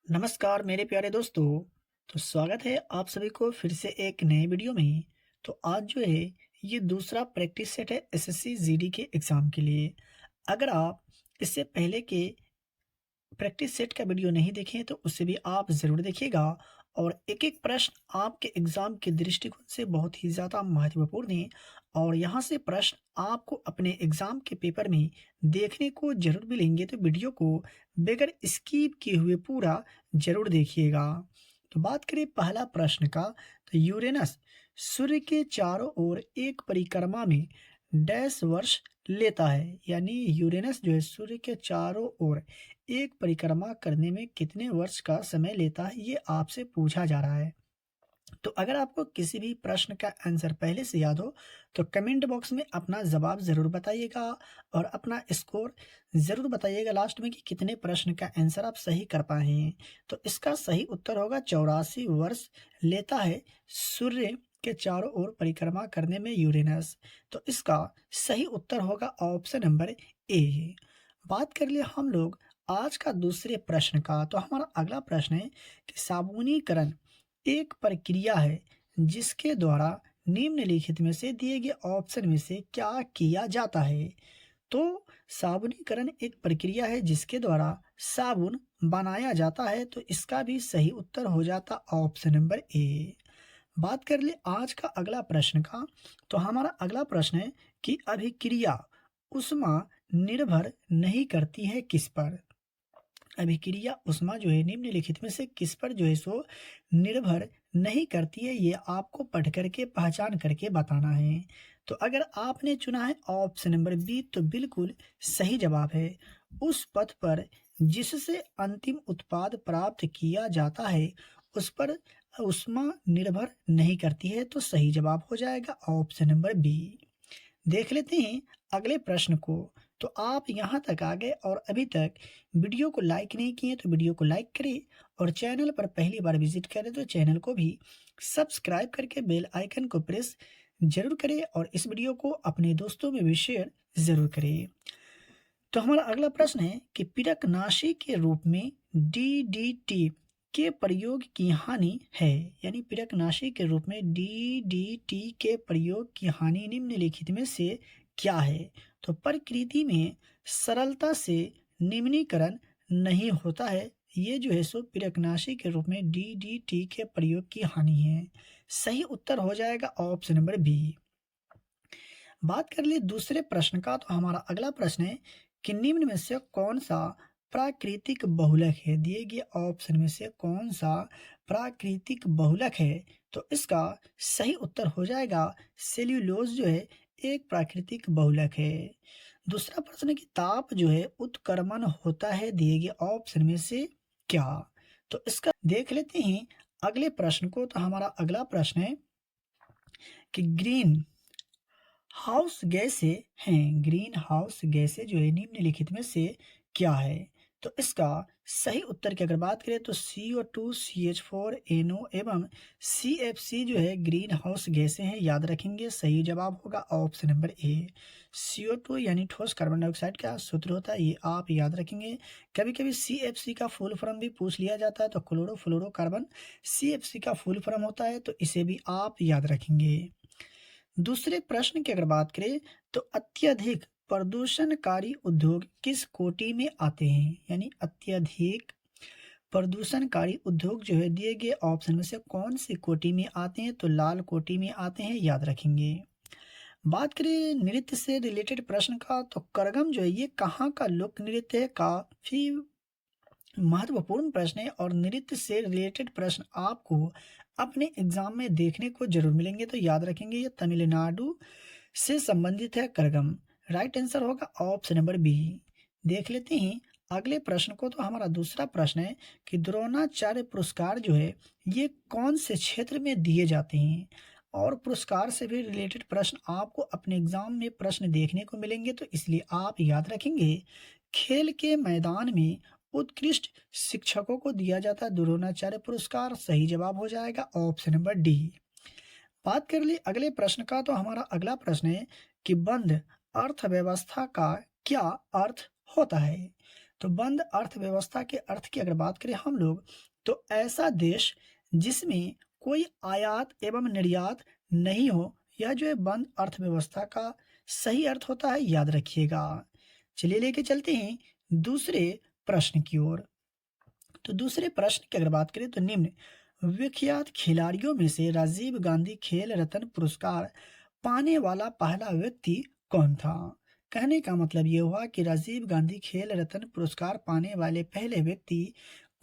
नमस्कार मेरे प्यारे दोस्तों। तो स्वागत है आप सभी को फिर से एक नए वीडियो में। तो आज जो है ये दूसरा प्रैक्टिस सेट है एसएससी जीडी के एग्ज़ाम के लिए। अगर आप इससे पहले के प्रैक्टिस सेट का वीडियो नहीं देखें तो उसे भी आप ज़रूर देखिएगा। और एक-एक प्रश्न आपके एग्ज़ाम के दृष्टिकोण से बहुत ही ज़्यादा महत्वपूर्ण है और यहाँ से प्रश्न आपको अपने एग्ज़ाम के पेपर में देखने को ज़रूर मिलेंगे। तो वीडियो को बगैर स्किप किए हुए पूरा ज़रूर देखिएगा। तो बात करें पहला प्रश्न का, तो यूरेनस सूर्य के चारों ओर एक परिक्रमा में डैश वर्ष लेता है। यानी यूरेनस जो है सूर्य के चारों ओर एक परिक्रमा करने में कितने वर्ष का समय लेता है, ये आपसे पूछा जा रहा है। तो अगर आपको किसी भी प्रश्न का आंसर पहले से याद हो तो कमेंट बॉक्स में अपना जवाब ज़रूर बताइएगा और अपना स्कोर ज़रूर बताइएगा लास्ट में कि कितने प्रश्न का आंसर आप सही कर पाए हैं। तो इसका सही उत्तर होगा 84 वर्ष लेता है सूर्य के चारों ओर परिक्रमा करने में यूरेनस। तो इसका सही उत्तर होगा ऑप्शन नंबर ए। बात कर लिए हम लोग आज का दूसरे प्रश्न का, तो हमारा अगला प्रश्न है कि साबुनीकरण एक प्रक्रिया है जिसके द्वारा निम्नलिखित में से दिए गए ऑप्शन में से क्या किया जाता है। तो साबुनीकरण एक प्रक्रिया है जिसके द्वारा साबुन बनाया जाता है। तो इसका भी सही उत्तर हो जाता ऑप्शन नंबर ए। बात कर ले आज का अगला प्रश्न का, तो हमारा अगला प्रश्न है कि अभिक्रिया उष्मा निर्भर नहीं करती है किस पर। अभिक्रिया ऊष्मा जो है निम्नलिखित में से किस पर जो है सो निर्भर नहीं करती है, ये आपको पढ़ करके पहचान करके बताना है। तो अगर आपने चुना है ऑप्शन नंबर बी तो बिल्कुल सही जवाब है। उस पथ पर जिससे अंतिम उत्पाद प्राप्त किया जाता है उस पर ऊष्मा निर्भर नहीं करती है। तो सही जवाब हो जाएगा ऑप्शन नंबर बी। देख लेते हैं अगले प्रश्न को। तो आप यहाँ तक आ गए और अभी तक वीडियो को लाइक नहीं किए तो वीडियो को लाइक करें और चैनल पर पहली बार विजिट करें तो चैनल को भी सब्सक्राइब करके बेल आइकन को प्रेस जरूर करें और इस वीडियो को अपने दोस्तों में भी शेयर जरूर करें। तो हमारा अगला प्रश्न है कि पिरकनाशी के रूप में डीडीटी के प्रयोग की हानि है। यानी पिरकनाशी के रूप में डीडीटी के प्रयोग की हानि निम्नलिखित में से क्या है। तो प्रकृति में सरलता से निम्नीकरण नहीं होता है। ये जो है सो पिरकनाशी के रूप में डीडीटी के प्रयोग की हानि है। सही उत्तर हो जाएगा ऑप्शन नंबर बी। बात कर लिए दूसरे प्रश्न का, तो हमारा अगला प्रश्न है कि निम्न में से कौन सा प्राकृतिक बहुलक है। दिए गए ऑप्शन में से कौन सा प्राकृतिक बहुलक है। तो इसका सही उत्तर हो जाएगा सेल्यूलोज जो है एक प्राकृतिक बहुलक है। दूसरा प्रश्न है कि ताप जो है उत्क्रमण होता है दिए गए ऑप्शन में से क्या। तो इसका देख लेते हैं अगले प्रश्न को। तो हमारा अगला प्रश्न है कि ग्रीन हाउस गैसें हैं। ग्रीन हाउस गैसें जो है निम्नलिखित में से क्या है। तो इसका सही उत्तर की अगर बात करें तो CO2 CH4NO एवं CFC जो है ग्रीन हाउस गैसें हैं। याद रखेंगे सही जवाब होगा ऑप्शन नंबर ए। CO2 यानी ठोस कार्बन डाइऑक्साइड का सूत्र होता है, ये आप याद रखेंगे। कभी कभी CFC का फुल फॉर्म भी पूछ लिया जाता है, तो क्लोरोफ्लोरोकार्बन CFC का फुल फॉर्म होता है, तो इसे भी आप याद रखेंगे। दूसरे प्रश्न की अगर बात करें तो अत्यधिक प्रदूषणकारी उद्योग किस कोटि में आते हैं। यानी अत्यधिक प्रदूषणकारी उद्योग जो है दिए गए ऑप्शन में से कौन सी कोटि में आते हैं। तो लाल कोटि में आते हैं, याद रखेंगे। बात करें नृत्य से रिलेटेड प्रश्न का, तो करगम जो है ये कहाँ का लोक नृत्य है। काफी महत्वपूर्ण प्रश्न है और नृत्य से रिलेटेड प्रश्न आपको अपने एग्जाम में देखने को जरूर मिलेंगे, तो याद रखेंगे ये तमिलनाडु से संबंधित है करगम। राइट आंसर होगा ऑप्शन नंबर बी। देख लेते हैं अगले प्रश्न को। तो हमारा दूसरा प्रश्न है कि द्रोणाचार्य पुरस्कार जो है ये कौन से क्षेत्र में दिए जाते हैं। और पुरस्कार से भी रिलेटेड प्रश्न आपको अपने एग्जाम में प्रश्न देखने को मिलेंगे, तो इसलिए आप याद रखेंगे खेल के मैदान में उत्कृष्ट शिक्षकों को दिया जाता है द्रोणाचार्य पुरस्कार। सही जवाब हो जाएगा ऑप्शन नंबर डी। बात कर ली अगले प्रश्न का, तो हमारा अगला प्रश्न है कि बंद अर्थव्यवस्था का क्या अर्थ होता है। तो बंद अर्थव्यवस्था के अर्थ की अगर बात करें हम लोग, तो ऐसा देश जिसमें कोई आयात एवं निर्यात नहीं हो, यह जो है बंद अर्थव्यवस्था का सही अर्थ होता है, याद रखिएगा। चलिए लेके चलते हैं दूसरे प्रश्न की ओर। तो दूसरे प्रश्न की अगर बात करें तो निम्न विख्यात खिलाड़ियों में से राजीव गांधी खेल रत्न पुरस्कार पाने वाला पहला व्यक्ति कौन था? कहने का मतलब ये हुआ कि राजीव गांधी खेल रत्न पुरस्कार पाने वाले पहले व्यक्ति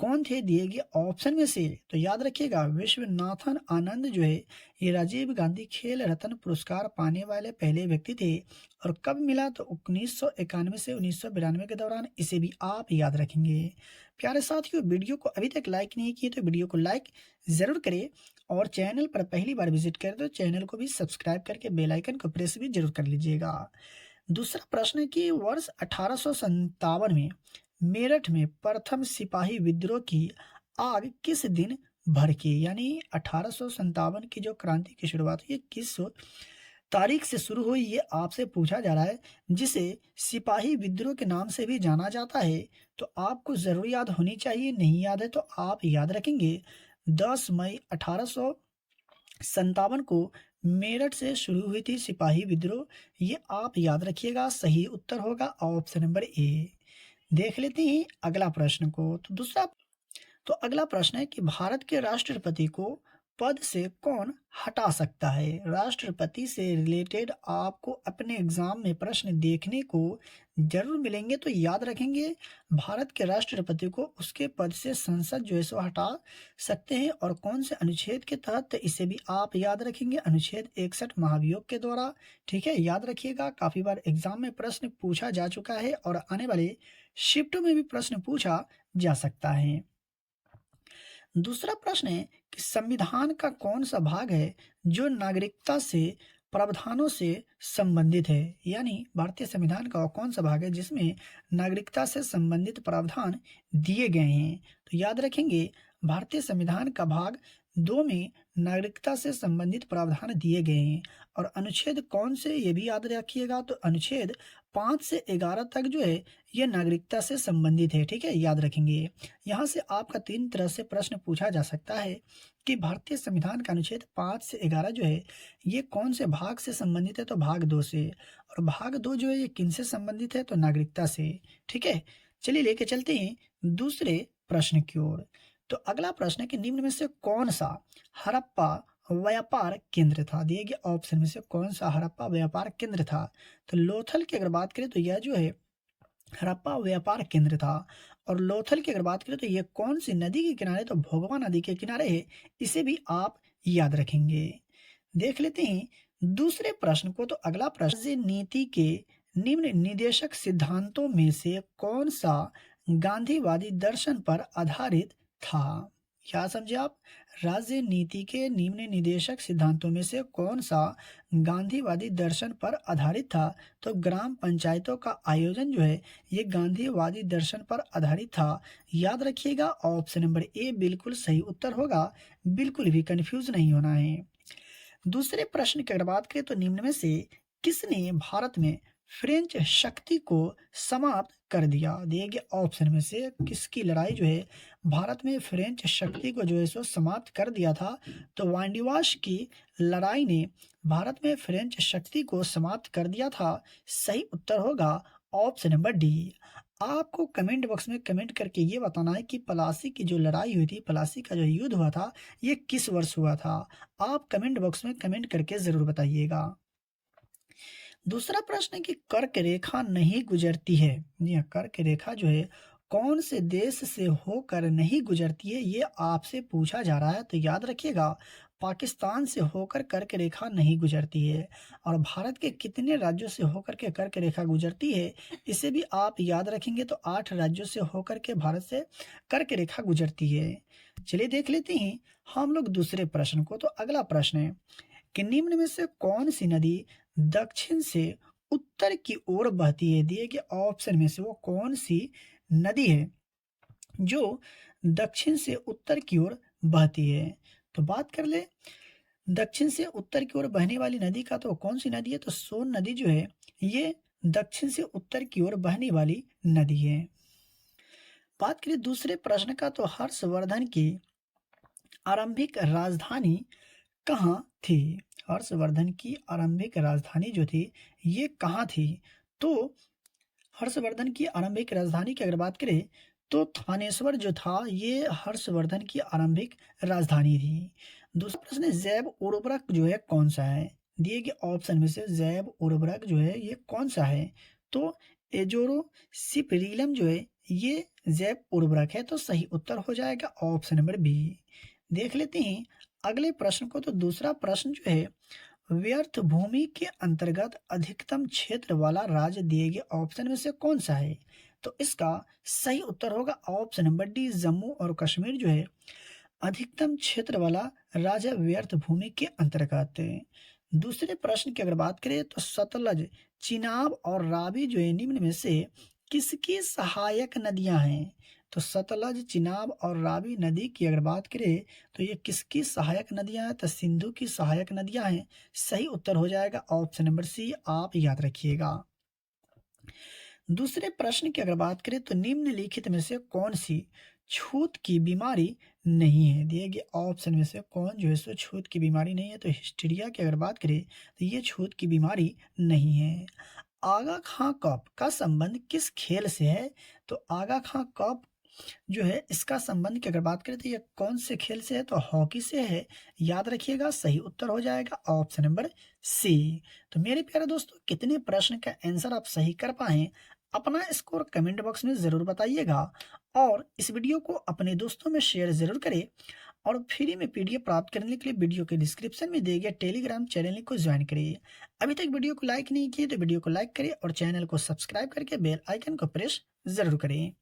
कौन थे दिए गए ऑप्शन में से। तो याद रखिएगा, विश्वनाथन आनंद जो है ये राजीव गांधी खेल रत्न पुरस्कार पाने वाले पहले व्यक्ति थे। और कब मिला? तो 1991 से 1992 के दौरान। इसे भी आप याद रखेंगे। प्यारे साथियों, वीडियो को अभी तक लाइक नहीं किए तो वीडियो को लाइक जरूर करें, और चैनल पर पहली बार विजिट करें तो चैनल को भी सब्सक्राइब करके बेल आइकन को प्रेस भी जरूर कर लीजिएगा। दूसरा प्रश्न है कि वर्ष 1857 में मेरठ में प्रथम सिपाही विद्रोह की आग किस दिन भड़की? यानी 1857 की जो क्रांति की शुरुआत हुई, ये किस तारीख से शुरू हुई, ये आपसे पूछा जा रहा है, जिसे सिपाही विद्रोह के नाम से भी जाना जाता है। तो आपको जरूर याद होनी चाहिए, नहीं याद है तो आप याद रखेंगे। 10 मई 1857 को मेरठ से शुरू हुई थी सिपाही विद्रोह, ये आप याद रखिएगा। सही उत्तर होगा ऑप्शन नंबर ए। देख लेते हैं अगला प्रश्न को। तो अगला प्रश्न है कि भारत के राष्ट्रपति को पद से कौन हटा सकता है? राष्ट्रपति से रिलेटेड आपको अपने एग्जाम में प्रश्न देखने को जरूर मिलेंगे, तो याद रखेंगे भारत के राष्ट्रपति को उसके पद से संसद जो है सो हटा सकते हैं। और कौन से अनुच्छेद के तहत? तो इसे भी आप याद रखेंगे, अनुच्छेद 61 महाभियोग के द्वारा। ठीक है, याद रखिएगा, काफी बार एग्जाम में प्रश्न पूछा जा चुका है और आने वाले शिफ्टों में भी प्रश्न पूछा जा सकता है। दूसरा प्रश्न है कि संविधान का कौन सा भाग है जो नागरिकता से प्रावधानों से संबंधित है? यानी भारतीय संविधान का कौन सा भाग है जिसमें नागरिकता से संबंधित प्रावधान दिए गए हैं? तो याद रखेंगे, भारतीय संविधान का भाग 2 में नागरिकता से संबंधित प्रावधान दिए गए हैं। और अनुच्छेद कौन से, ये भी याद रखिएगा, तो अनुच्छेद 5 से 11 तक जो है ये नागरिकता से संबंधित है। ठीक है, याद रखेंगे। यहाँ से आपका 3 तरह से प्रश्न पूछा जा सकता है कि भारतीय संविधान का अनुच्छेद 5 से 11 जो है ये कौन से भाग से संबंधित है? तो भाग 2 से। और भाग 2 जो है ये किन से संबंधित है? तो नागरिकता से। ठीक है, चलिए लेके चलते हैं दूसरे प्रश्न की ओर। तो अगला प्रश्न है कि निम्न में से कौन सा हड़प्पा व्यापार केंद्र था? दिए गए ऑप्शन में से कौन सा हड़प्पा व्यापार केंद्र था? तो लोथल की अगर बात करें तो यह जो है हड़प्पा व्यापार केंद्र था। और लोथल की अगर बात करें तो यह कौन सी नदी के किनारे? तो भोगवा नदी के किनारे है। इसे भी आप याद रखेंगे। देख लेते हैं दूसरे प्रश्न को। तो अगला प्रश्न, नीति के निम्न निदेशक सिद्धांतों में से कौन सा गांधीवादी दर्शन पर आधारित था? क्या समझे आप? राज्य नीति के निम्न निदेशक सिद्धांतों में से कौन सा गांधीवादी दर्शन पर आधारित था? तो ग्राम पंचायतों का आयोजन जो है ये गांधीवादी दर्शन पर आधारित था। याद रखिएगा, ऑप्शन नंबर ए बिल्कुल सही उत्तर होगा। बिल्कुल भी कंफ्यूज नहीं होना है। दूसरे प्रश्न की अगर बात करें तो निम्न में से किसने भारत में फ्रेंच शक्ति को समाप्त कर दिया? दिए गए ऑप्शन में से किसकी लड़ाई जो है भारत में फ्रेंच शक्ति को जो है सो समाप्त कर दिया था? तो वांडीवाश की लड़ाई ने भारत में फ्रेंच शक्ति को समाप्त कर दिया था। सही उत्तर होगा ऑप्शन नंबर डी। आपको कमेंट बॉक्स में कमेंट करके ये बताना है कि प्लासी की जो लड़ाई हुई थी, प्लासी का जो युद्ध हुआ था, ये किस वर्ष हुआ था? आप कमेंट बॉक्स में कमेंट करके जरूर बताइएगा। दूसरा प्रश्न है कि कर्क रेखा नहीं गुजरती है। यह कर्क रेखा जो है कौन से देश से होकर नहीं गुजरती है, ये आपसे पूछा जा रहा है। तो याद रखिएगा, पाकिस्तान से होकर कर्क रेखा नहीं गुजरती है। और भारत के कितने राज्यों से होकर के कर्क रेखा गुजरती है, इसे भी आप याद रखेंगे। तो 8 राज्यों से होकर के भारत से कर्क रेखा गुजरती है। चलिए देख लेते हैं हम लोग दूसरे प्रश्न को। तो अगला प्रश्न है कि निम्न में से कौन सी नदी दक्षिण से उत्तर की ओर बहती है? दिए गए ऑप्शन में से वो कौन सी नदी है जो दक्षिण से उत्तर की ओर बहती है? तो बात कर ले दक्षिण से उत्तर की ओर बहने वाली नदी का, तो कौन सी नदी है? तो सोन नदी जो है ये दक्षिण से उत्तर की ओर बहने वाली नदी है। बात करें दूसरे प्रश्न का, तो हर्षवर्धन की आरंभिक राजधानी कहाँ थी? हर्षवर्धन की आरंभिक राजधानी जो थी ये कहाँ थी? तो हर्षवर्धन की आरंभिक राजधानी की अगर बात करें तो थानेश्वर जो था ये हर्षवर्धन की आरंभिक राजधानी थी। दूसरा प्रश्न है, जैव उर्वरक जो है कौन सा है? दिए गए ऑप्शन में से जैव उर्वरक जो है ये कौन सा है? तो एजोरोसिपरिलम जो है ये जैव उर्वरक है, तो सही उत्तर हो जाएगा ऑप्शन नंबर बी। देख लेते हैं अगले प्रश्न को। तो दूसरा प्रश्न जो है, व्यर्थ भूमि के अंतर्गत अधिकतम क्षेत्र वाला राज्य दिए गए ऑप्शन में से कौन सा है? तो इसका सही उत्तर होगा ऑप्शन नंबर डी, जम्मू और कश्मीर जो है अधिकतम क्षेत्र वाला राज्य व्यर्थ भूमि के अंतर्गत है। दूसरे प्रश्न की अगर बात करें तो सतलज, चिनाब और रावी जो है निम्न में से किसकी सहायक नदियां हैं? तो सतलज, चिनाब और रावी नदी की अगर बात करें तो ये किसकी सहायक नदियां हैं? तो सिंधु की सहायक नदियां हैं। सही उत्तर हो जाएगा ऑप्शन नंबर सी, आप याद रखिएगा। दूसरे प्रश्न की अगर बात करें तो निम्नलिखित में से कौन सी छूत की बीमारी नहीं है? दिए गए ऑप्शन में से कौन जो है सो छूत की बीमारी नहीं है? तो हिस्टीरिया की अगर बात करें तो ये छूत की बीमारी नहीं है। आगा खां कप का संबंध किस खेल से है? तो आगा खां कप जो है इसका संबंध की अगर बात करें तो ये कौन से खेल से है? तो हॉकी से है। याद रखिएगा, सही उत्तर हो जाएगा ऑप्शन नंबर सी। तो मेरे प्यारे दोस्तों, कितने प्रश्न का आंसर आप सही कर पाए अपना स्कोर कमेंट बॉक्स में जरूर बताइएगा, और इस वीडियो को अपने दोस्तों में शेयर जरूर करें। और फ्री में पीडीएफ प्राप्त करने के लिए वीडियो के डिस्क्रिप्शन में दिए गए टेलीग्राम चैनल को ज्वाइन करिए। अभी तक वीडियो को लाइक नहीं किए तो वीडियो को लाइक करें और चैनल को सब्सक्राइब करके बेल आइकन को प्रेस जरूर करें।